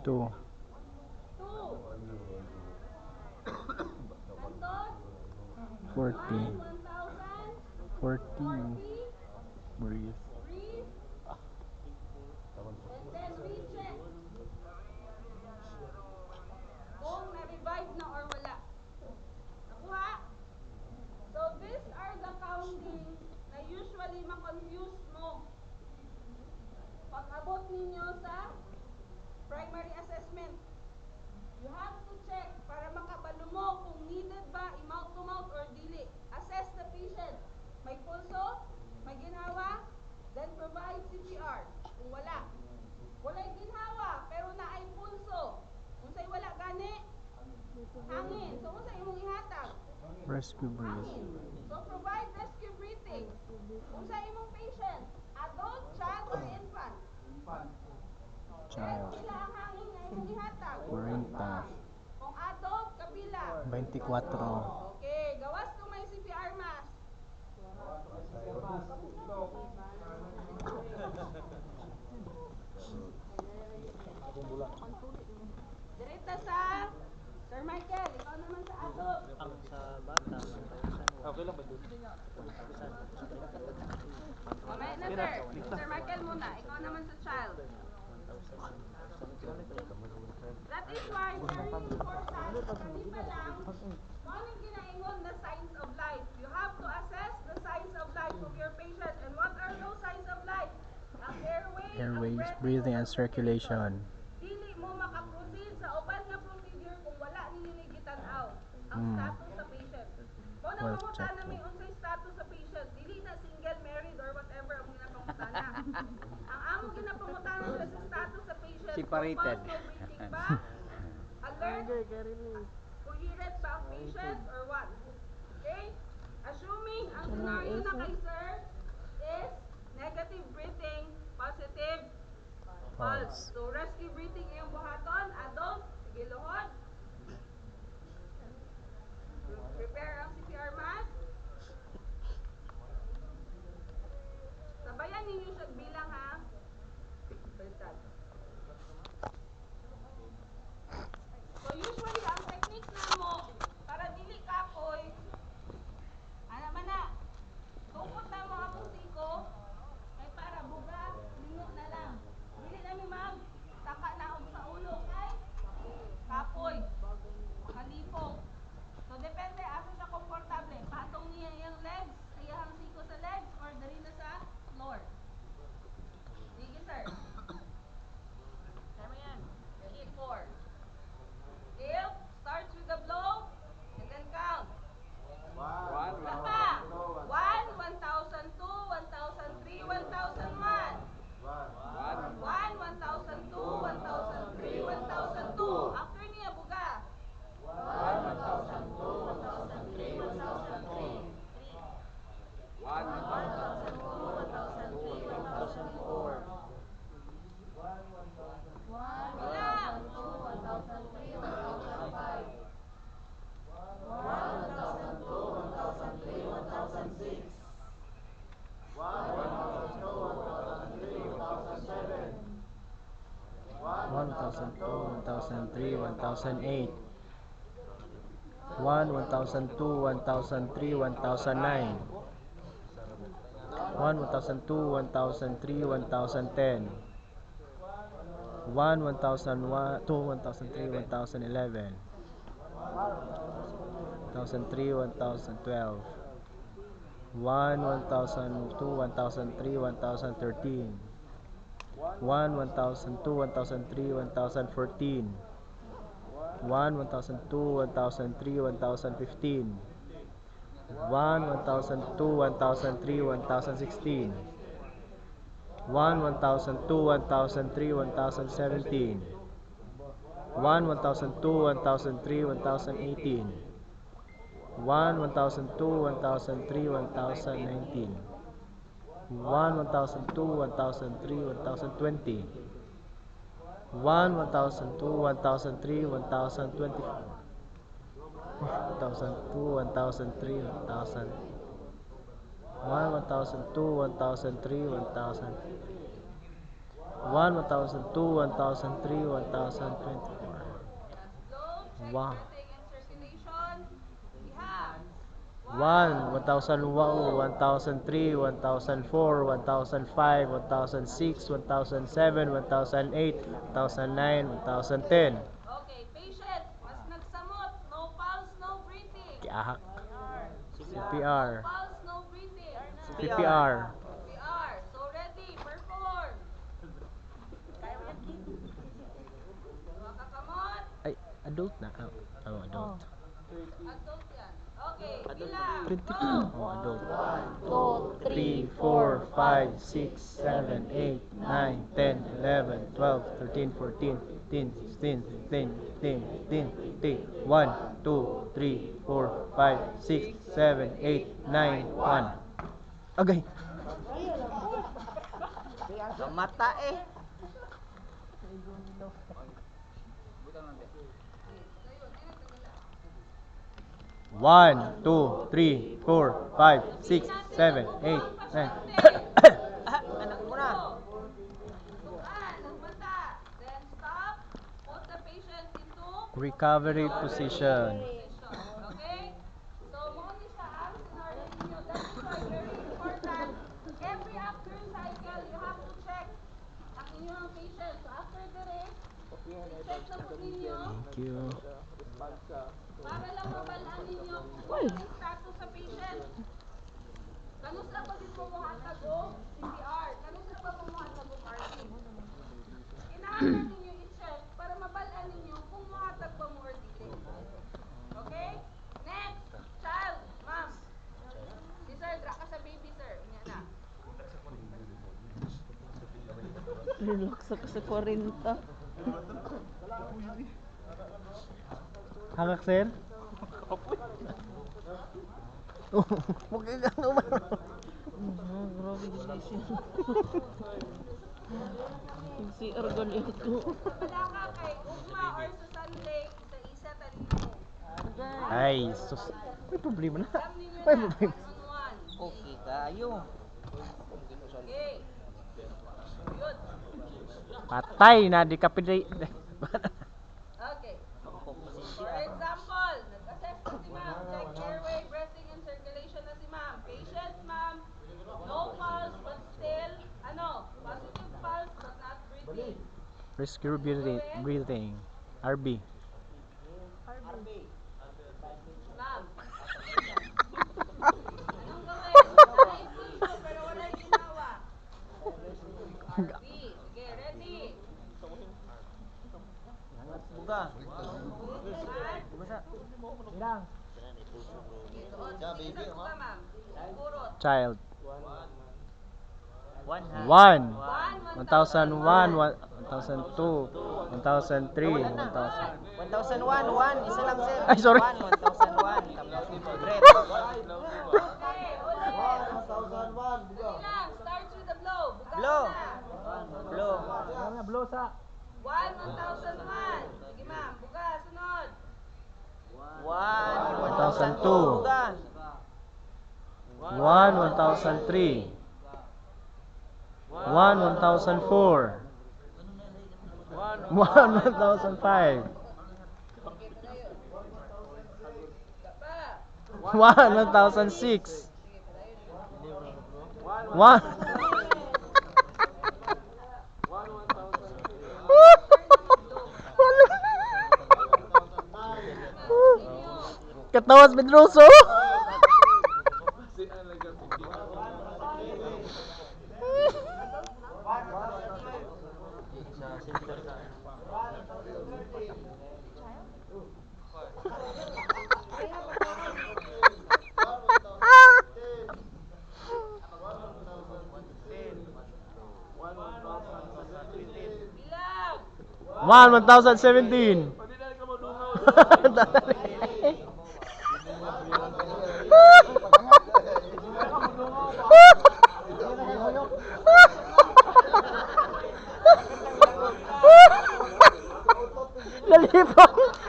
2. 2. Kantot? 40. 1,000. 40. 40. Breathe. Breathe. And then recheck. Kung na-revive na or wala. Nakuha? So, these are the counting na usually ma-confuse mo pag abot ninyo sa primary assessment. You have to check para makabalo mo kung needed ba i-mouth to mouth or dili. Assess the patient. May pulso, may ginhawa, then provide CPR. Kung wala, walay ginhawa pero naay pulso. Kung sa'y wala gani, hangin. So, kung sa'y imong ihatag, Rescue breathe. hangin. So, provide rescue breathing. Kung sa'y imong patient, adult, child, or infant. Then, Child. pila ang hangin na imong ihatag? 40. Kung adult, kapila? 24. Okay, gawas kung may CPR mask. Direta sa Sir Michael, ikaw naman sa adult. Ang sa bata, 1,000. Okay lang ba doon? 1,000. Mamaya na sir. Sir Michael muna, ikaw naman sa child. 1,000. That is why very important, kasi pa lang, kung anong ginaingon na signs of life. You have to assess the signs of life of your patient. And what are those signs of life? Ang airway, Airways, ang breathing, and circulation. Dili mo makaproceed sa uban nga procedure kung wala ninyo ni gitanaw ang status sa patient. Kung nang Health mangutana check. may unsay status sa patient, dili na single, married, or whatever ang ginapangutana. Ang among ginapangutana sa status sa patient, Separated. no breathing ba? Alert? Coherent ba ang patient or what? Okay? Assuming ang scenario na kay sir is negative breathing, positive pulse. So, rescue breathing yung buhaton, adult, sige luhod. Prepare ang CPR mask. Sabayan ninyo siya bilang ha. Baliktad. So, usually, ang technique na mo, para dili kapoy, ana man na, tukot na mo akong siko, kay para buga, lingo na lang. Dili namin mag, taka na og sa ulo, kay kapoy, makalipong. So, depende, asa siya komportable. Patong niya yung legs, iyahang siko sa legs, or dali na sa floor. Sige, sir. Tama yan. Ready, 4. If starts with a blow, and then count. 1, 1,002, 1,003, 1,001. 1, 1,002, 1,003, 1,002. After niya, buga. 1, 1,002, 1,003, 1,003. 1, 1,002, 1,003, 1,004. Bilang. 1,002, 1,003, 1,008. 1, 1,002, 1,003, 1,009. 1, 1,002, 1,003, 1,010. 1, 1,002, 1,003, 1,011. 1,003, 1,012. 1, 1,002, 1,003, 1,013. 1, 1,002, 1,003, 1,014. 1, 1,002, 1,003, 1,015. 1, 1,002, 1,003, 1,016. 1, 1,002, 1,003, 1,017. 1, 1,002, 1,003, 1,018. 1, 1,002, 1,003, 1,019. 1, 1,002, 1,003, 1,020. 1, 1,002, 1,003, 1,024. 1,002, 1,003, 1,000. 1, 1,002, 1,003, 1,000. 1, 1002, 1003, 1024. Flow, check Wow. breathing and circulation. We have 1, 1001, 1003, 1004, 1005, 1006, 1007, 1008, 1009, 1010. Okay, patient, mas nagsamot. No pulse, no breathing. Kiahak. No CPR. pulse, no breathing. PPR. CPR. So ready, perform. Makakamot. Ay, adult na. Oh, adult. Adult yan. Okay, bilang. 20. Go. Oh, adult. 2, 3, 4, 5, 6, 7, 8, 9, 10, 11, 12, 13, 14, 15, 16, 17, 18, 19, 20. 1, 2, 3, 4, 5, 6, 7, 8, 9, 1. Agay. Mata eh. 1, 2, 3, 4, 5, 6, 7, 8, 9. Anak mo na. Tukan ang mata. Then stop. Put the patient into Recovery position. Okay? So, mo ni siya ang scenario ninyo. That is why very important. Every after cycle, you have to check ang inyong patient. So, after the rest, i-check na po ninyo Thank you. para lang mabalaan ninyo kung ano yung status sa patient. Kanus na pa dito mo hatag o CPR? Kanus na pa mo hatag o RT? Kinahanglan ninyo i-check para mabalaan ninyo kung muhatag ba mo or dili. Okay? Next, child, ma'am. Si sir, dra ka sa baby, sir. Inya na. Relax ako sa 40. Hangak, sir? Huwag ka naman. Grabe gising. Si Argon ito. Wala ka kay ugma or sa Sunday, isa-isa talino. Ay, sus. May problema na. Alam ninyo May na, problema. one-on-one. Okay kayo. Okay. Yun. Patay na di ka pili. Okay. For example, nag-assess na si ma'am, check airway, breathing, and circulation na si ma'am. Patient, ma'am, no pulse, but still, positive pulse, but not breathing. Rescue breathing. RB. Ma'am. Anong gawin? Naka-infusion, pero wala ginawa. RB. Sige, ready. Buga. Bilang. Sige, sa buka, ma'am. Kurot. Child. 1 hand. 1. 1,001, 1001, 1002, 1003, 1000. 1001, 1. Isa lang sir. Ay, sorry. 1, 1001. Tapos breath. Okay, ulit. Dali lang. Starts with the blow. Buka Blow. na. Blow. 1,001. Sige, ma'am. Buka. Sunod. 1, 1002. Buga. 1, 1003. 1, 1004. 1, 1005. Pa. 1, 1006. 1. Katawas Pedroso. Bilang. 1017.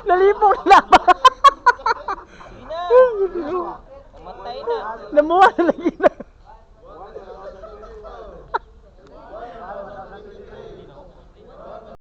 Nalipong na.